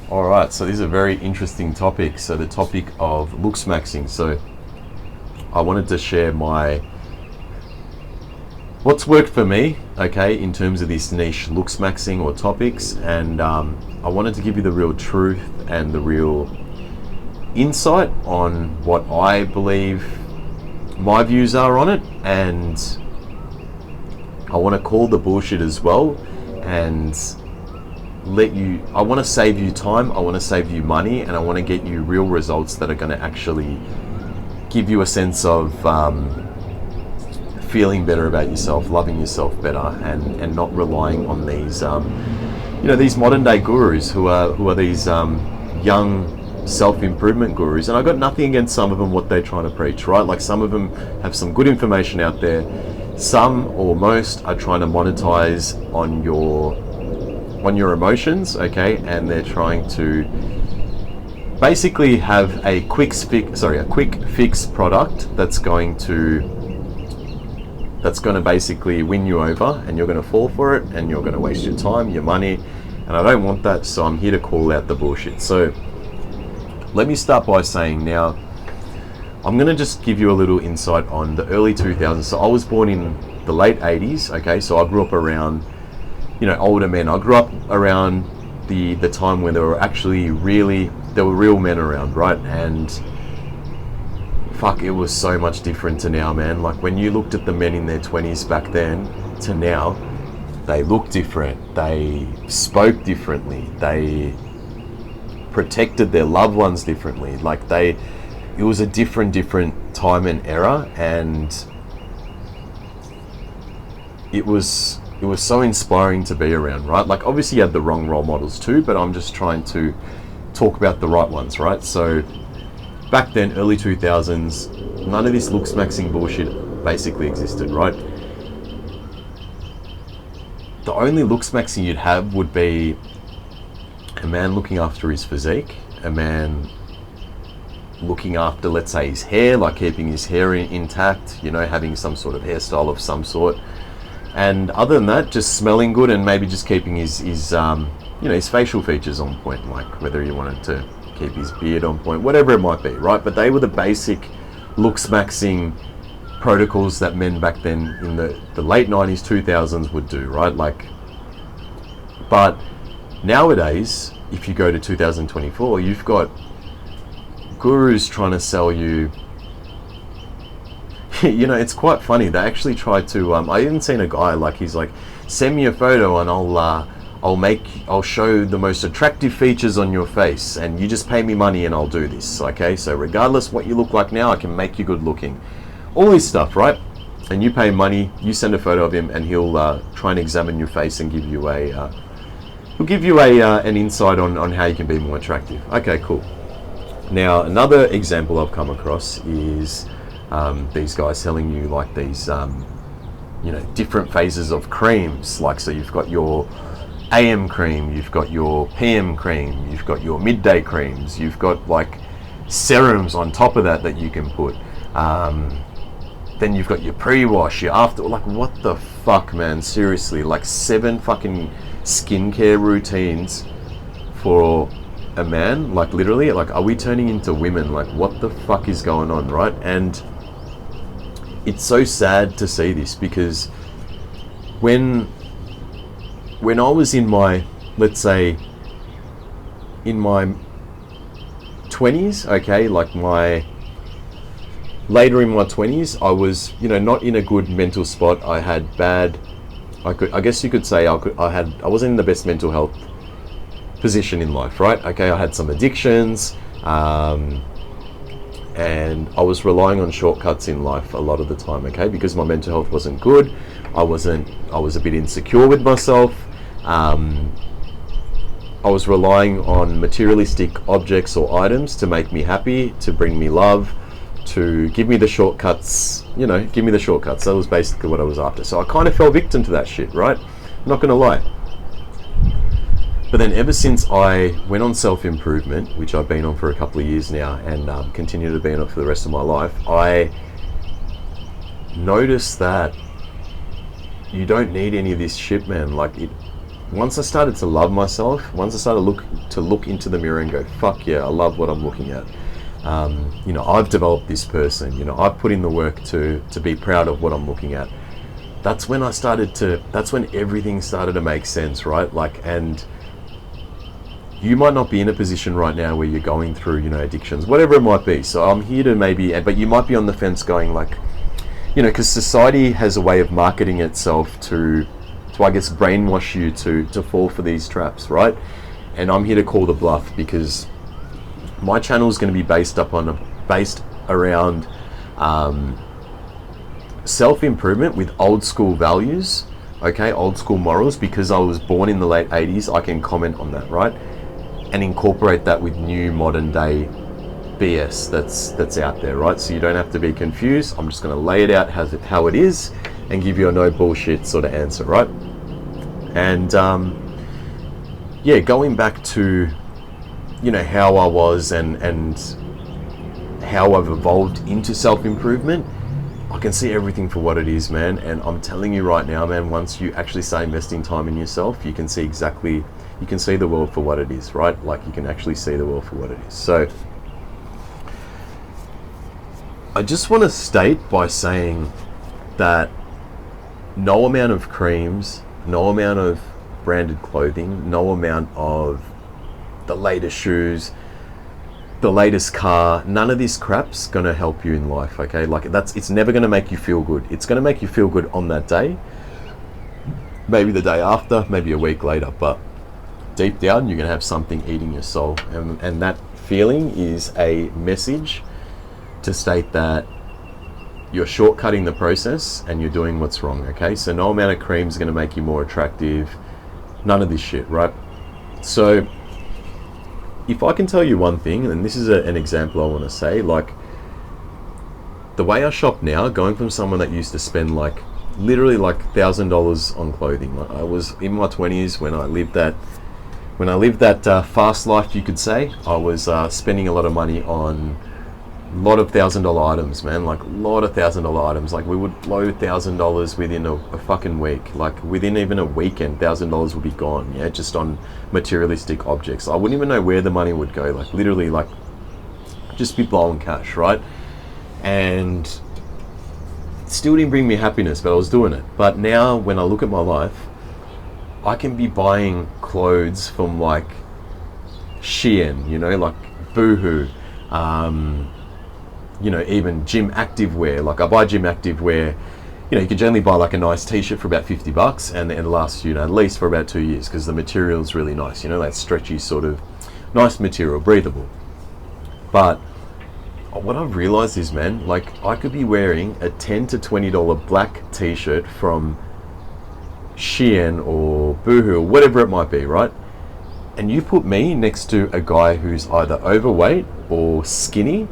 All right, so this is a very interesting topic. So the topic of looksmaxing. So I wanted to share what's worked for me, okay, in terms of this niche looksmaxing or topics, and I wanted to give you the real truth and the real insight on what I believe my views are on it, and I want to call the bullshit as well, and I want to save you time, I want to save you money, and I want to get you real results that are going to actually give you a sense of feeling better about yourself, loving yourself better, and not relying on these these modern day gurus who are these young self-improvement gurus. And I got nothing against some of them, what they're trying to preach, right? Like, some of them have some good information out there. Some or most are trying to monetize on your emotions, okay, and they're trying to basically have a quick fix product that's going to basically win you over, and you're going to fall for it, and you're going to waste your time, your money, and I don't want that. So I'm here to call out the bullshit. So let me start by saying, now I'm going to just give you a little insight on the early 2000s. So I was born in the late 80s, okay, so I grew up around older men. I grew up around the time when there were real men around, right? And fuck, it was so much different to now, man. Like, when you looked at the men in their 20s back then to now, they looked different, they spoke differently, they protected their loved ones differently. Like, it was a different time and era, and it was so inspiring to be around, right? Like, obviously you had the wrong role models too, but I'm just trying to talk about the right ones, right? So back then, early 2000s, none of this looksmaxing bullshit basically existed, right? The only looksmaxing you'd have would be a man looking after his physique, a man looking after, let's say, his hair, like keeping his hair intact, having some sort of hairstyle of some sort. And other than that, just smelling good, and maybe just keeping his facial features on point, like whether he wanted to keep his beard on point, whatever it might be, right? But they were the basic looksmaxing protocols that men back then in the late 90s, 2000s would do, right? Like, but nowadays, if you go to 2024, you've got gurus trying to sell you, it's quite funny. They actually tried to, I even seen a guy, like, he's like, send me a photo and I'll show the most attractive features on your face, and you just pay me money and I'll do this, okay? So regardless what you look like now, I can make you good looking. All this stuff, right? And you pay money, you send a photo of him, and he'll try and examine your face and give you an insight on how you can be more attractive. Okay, cool. Now, another example I've come across is these guys selling you like these different phases of creams. Like, so you've got your AM cream, you've got your PM cream, you've got your midday creams, you've got like serums on top of that you can put. Then you've got your pre-wash, your after. Like, what the fuck, man? Seriously, like 7 fucking skincare routines for a man? Like, literally, like, are we turning into women? Like, what the fuck is going on, right? And it's so sad to see this, because when I was in my, let's say, in my 20s, okay, like later in my 20s, I was, not in a good mental spot. I had I guess you could say I wasn't in the best mental health position in life, right? Okay, I had some addictions, and I was relying on shortcuts in life a lot of the time, okay, because my mental health wasn't good. I was a bit insecure with myself. I was relying on materialistic objects or items to make me happy, to bring me love, to give me the shortcuts, That was basically what I was after. So I kind of fell victim to that shit, right? I'm not gonna lie. But then ever since I went on Selfimprovement, which I've been on for a couple of years now, and continue to be on it for the rest of my life, I noticed that you don't need any of this shit, man. Like, once I started to love myself, once I started to look into the mirror and go, fuck yeah, I love what I'm looking at. You know, I've developed this person, you know, I've put in the work to be proud of what I'm looking at. That's when that's when everything started to make sense, right? Like, and you might not be in a position right now where you're going through, you know, addictions, whatever it might be. So I'm here to but you might be on the fence going like, you know, because society has a way of marketing itself to I guess brainwash you to fall for these traps, right? And I'm here to call the bluff, because my channel is going to be based around self-improvement with old school values, okay, old school morals. Because I was born in the late 80s, I can comment on that, right? And incorporate that with new modern day BS that's out there, right? So you don't have to be confused. I'm just going to lay it out how it is and give you a no bullshit sort of answer, right? And yeah, going back to, you know, how I was and how I've evolved into self-improvement, I can see everything for what it is, man. And I'm telling you right now, man, once you actually start investing time in yourself, you can see the world for what it is, right? Like, you can actually see the world for what it is. So I just want to state by saying that no amount of creams, no amount of branded clothing, no amount of the latest shoes, the latest car, none of this crap's gonna help you in life, okay? Like, it's never gonna make you feel good. It's gonna make you feel good on that day, maybe the day after, maybe a week later, but deep down, you're gonna have something eating your soul. And that feeling is a message to state that you're shortcutting the process and you're doing what's wrong, okay? So no amount of cream is gonna make you more attractive, none of this shit, right? So if I can tell you one thing, and this is an example I want to say, like, the way I shop now, going from someone that used to spend like literally like $1,000 on clothing. Like, I was in my 20s when I lived that fast life, you could say. I was spending a lot of money on a lot of $1,000 items, man. Like, a lot of $1,000 items. Like, we would blow $1,000 within a fucking week. Like, within even a weekend, $1,000 would be gone. Yeah, just on materialistic objects. I wouldn't even know where the money would go. Like, literally, like, just be blowing cash, right? And it still didn't bring me happiness, but I was doing it. But now, when I look at my life, I can be buying clothes from like Shein, you know, like Boohoo. You know, even gym activewear. Like, I buy gym activewear, you know, you can generally buy like a nice t-shirt for about $50 and it lasts, you know, at least for about 2 years, because the material is really nice, you know, that stretchy sort of nice material, breathable. But what I've realized is, man, like, I could be wearing a $10 to $20 black t-shirt from Shein or Boohoo or whatever it might be, right? And you put me next to a guy who's either overweight or skinny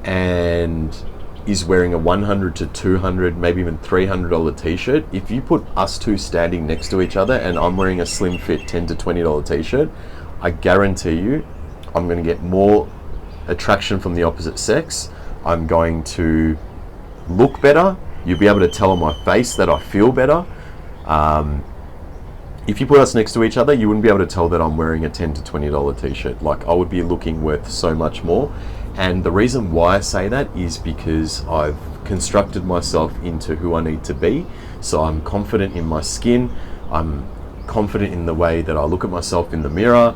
and is wearing a $100 to $200, maybe even $300 t-shirt. If you put us two standing next to each other and I'm wearing a slim fit $10 to $20 t-shirt, I guarantee you I'm going to get more attraction from the opposite sex. I'm going to look better. You'll be able to tell on my face that I feel better. If you put us next to each other, you wouldn't be able to tell that I'm wearing a $10 to $20 t-shirt. Like, I would be looking worth so much more. And the reason why I say that is because I've constructed myself into who I need to be. So I'm confident in my skin. I'm confident in the way that I look at myself in the mirror.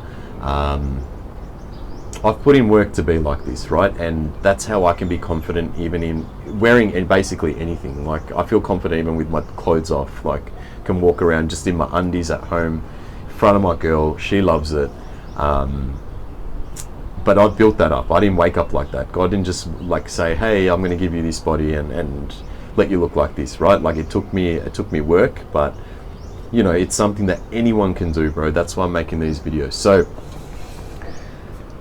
I've put in work to be like this, right? And that's how I can be confident even in wearing basically anything. Like, I feel confident even with my clothes off. Like, can walk around just in my undies at home in front of my girl. She loves it. But I've built that up. I didn't wake up like that. God didn't just like say, hey, I'm going to give you this body and let you look like this, right? Like, it took me work, but you know, it's something that anyone can do, bro. That's why I'm making these videos. So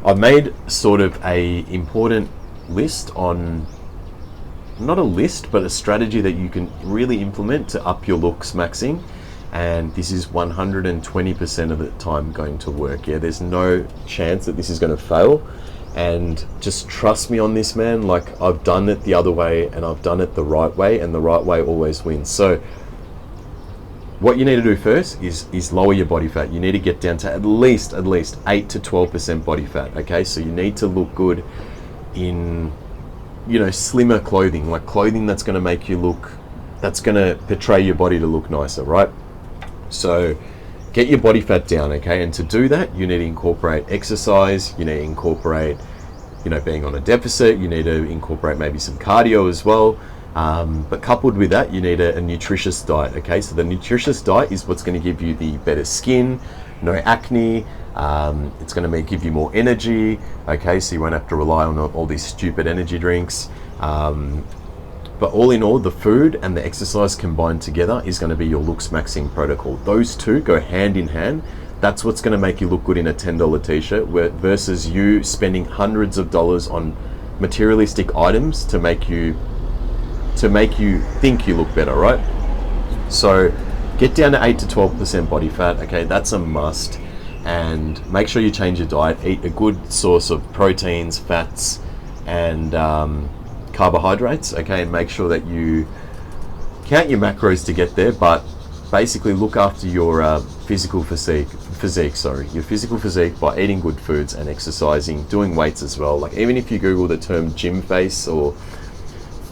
I've made sort of a important list on, not a list, but a strategy that you can really implement to up your looksmaxing. And this is 120% of the time going to work. Yeah, there's no chance that this is going to fail. And just trust me on this, man. Like, I've done it the other way and I've done it the right way, and the right way always wins. So what you need to do first is lower your body fat. You need to get down to at least 8 to 12% body fat. Okay, so you need to look good in, you know, slimmer clothing, like clothing that's going to make you look, that's going to portray your body to look nicer, right? So get your body fat down, okay? And to do that, you need to incorporate exercise. You need to incorporate, you know, being on a deficit. You need to incorporate maybe some cardio as well. But coupled with that, you need a nutritious diet, okay? So the nutritious diet is what's going to give you the better skin, no acne. It's going to give you more energy, okay? So you won't have to rely on all these stupid energy drinks. But all in all, the food and the exercise combined together is going to be your Looksmaxxing protocol. Those two go hand in hand. That's what's going to make you look good in a $10 t-shirt versus you spending hundreds of dollars on materialistic items to make you think you look better, right? So get down to 8 to 12% body fat, okay? That's a must. And make sure you change your diet. Eat a good source of proteins, fats, and carbohydrates, okay? And make sure that you count your macros to get there, but basically look after your physical physique, your physical physique by eating good foods and exercising, doing weights as well. Like, even if you Google the term gym face or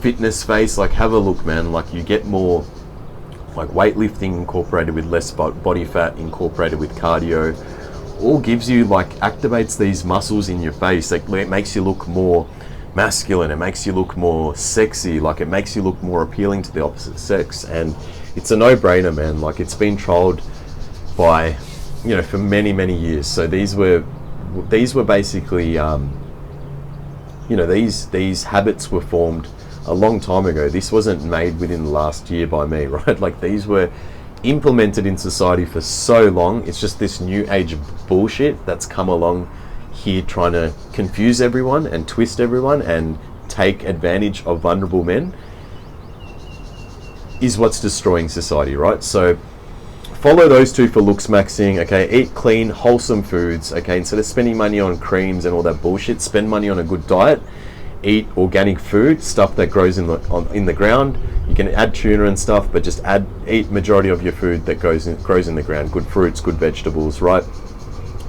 fitness face, like, have a look, man. Like, you get more like weightlifting incorporated with less body fat incorporated with cardio, all gives you, like, activates these muscles in your face. Like, it makes you look more masculine, it makes you look more sexy, like, it makes you look more appealing to the opposite sex. And it's a no-brainer, man. Like, it's been trolled by, you know, for many years. So these were basically you know, these habits were formed a long time ago. This wasn't made within the last year by me, right? Like, these were implemented in society for so long. It's just this new age of bullshit that's come along here trying to confuse everyone and twist everyone and take advantage of vulnerable men is what's destroying society, right? So follow those two for Looksmaxxing, okay? Eat clean, wholesome foods, okay? Instead of spending money on creams and all that bullshit, spend money on a good diet. Eat organic food, stuff that grows in the ground. You can add tuna and stuff, but just eat majority of your food that grows in the ground. Good fruits, good vegetables, right?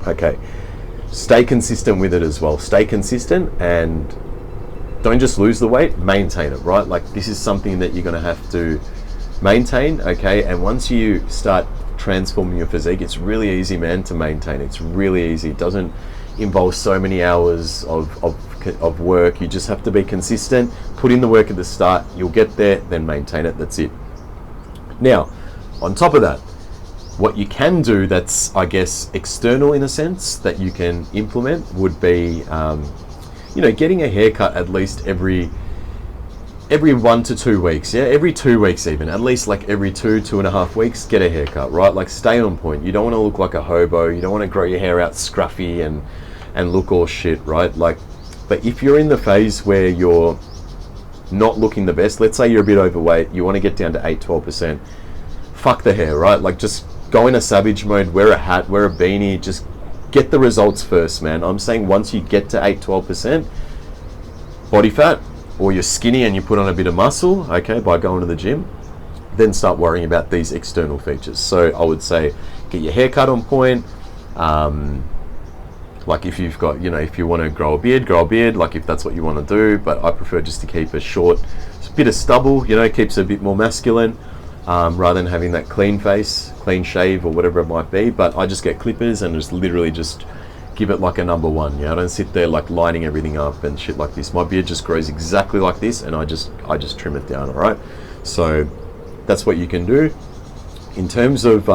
Okay. Stay consistent with it as well. Stay consistent and don't just lose the weight, maintain it, right? Like, this is something that you're going to have to maintain, okay? And once you start transforming your physique, it's really easy, man, to maintain. It's really easy. It doesn't involve so many hours of work. You just have to be consistent, put in the work at the start, you'll get there, then maintain it. That's it. Now, on top of that, what you can do that's, I guess, external in a sense that you can implement would be, you know, getting a haircut at least every 1 to 2 weeks. Yeah, every 2 weeks, even at least, like every 2.5 weeks, get a haircut, right? Like, stay on point. You don't want to look like a hobo. You don't want to grow your hair out scruffy and look all shit, right? Like, but if you're in the phase where you're not looking the best, let's say you're a bit overweight, you want to get down to 8-12%, fuck the hair, right? Like, just go in a savage mode, wear a hat, wear a beanie, just get the results first, man. I'm saying once you get to 8-12% body fat, or you're skinny and you put on a bit of muscle, okay, by going to the gym, then start worrying about these external features. So I would say get your haircut on point. Like, if you've got, you know, if you want to grow a beard, like, if that's what you want to do. But I prefer just to keep a short, a bit of stubble, you know, keeps it a bit more masculine, rather than having that clean face, clean shave, or whatever it might be. But I just get clippers and just literally just give it like a number 1. You know, I don't sit there like lining everything up and shit like this. My beard just grows exactly like this, and I just trim it down. All right, so that's what you can do. In terms of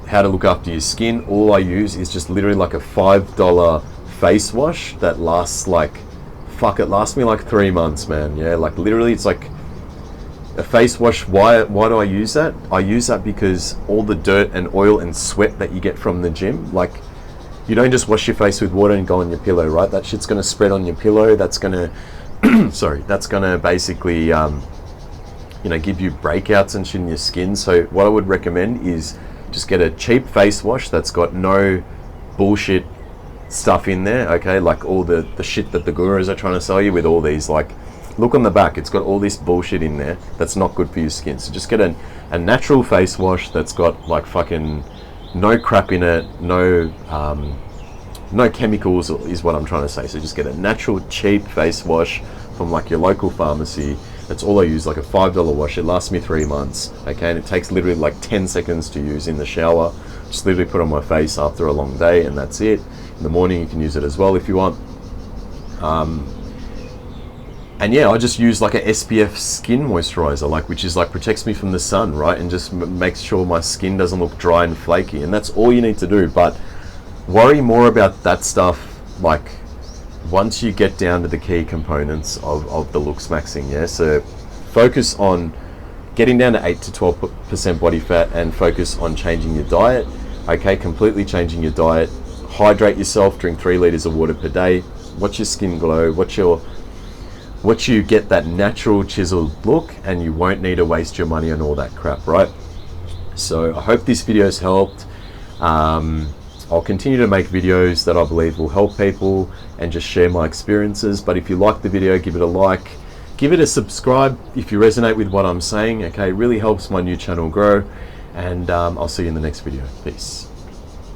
how to look after your skin, all I use is just literally like a $5 face wash that lasts like, it lasts me like 3 months, man. Yeah, like, literally, it's like a face wash. Why do I use that? I use that because all the dirt and oil and sweat that you get from the gym, like, you don't just wash your face with water and go on your pillow, right? That shit's gonna spread on your pillow. That's gonna that's gonna basically you know, give you breakouts and shit in your skin. So what I would recommend is just get a cheap face wash that's got no bullshit stuff in there, okay? Like all the shit that the gurus are trying to sell you with all these, like, Look on the back, it's got all this bullshit in there that's not good for your skin. So just get a natural face wash that's got like fucking no crap in it, no chemicals is what I'm trying to say. So just get a natural cheap face wash from like your local pharmacy. That's all I use, like a $5 wash. It lasts me 3 months, okay? And it takes literally like 10 seconds to use in the shower. Just literally put on my face after a long day, and that's it. In the morning you can use it as well if you want. And yeah, I just use like a SPF skin moisturizer, like, which is like protects me from the sun, right? And just makes sure my skin doesn't look dry and flaky. And that's all you need to do. But worry more about that stuff like once you get down to the key components of the Looksmaxxing, yeah? So focus on getting down to 8 to 12% body fat, and focus on changing your diet, okay? Completely changing your diet. Hydrate yourself, drink 3 liters of water per day. Watch your skin glow, watch you get that natural chiseled look, and you won't need to waste your money on all that crap, right? So I hope this video's helped. I'll continue to make videos that I believe will help people and just share my experiences. But if you like the video, give it a like, give it a subscribe if you resonate with what I'm saying, okay? It really helps my new channel grow, and I'll see you in the next video. Peace.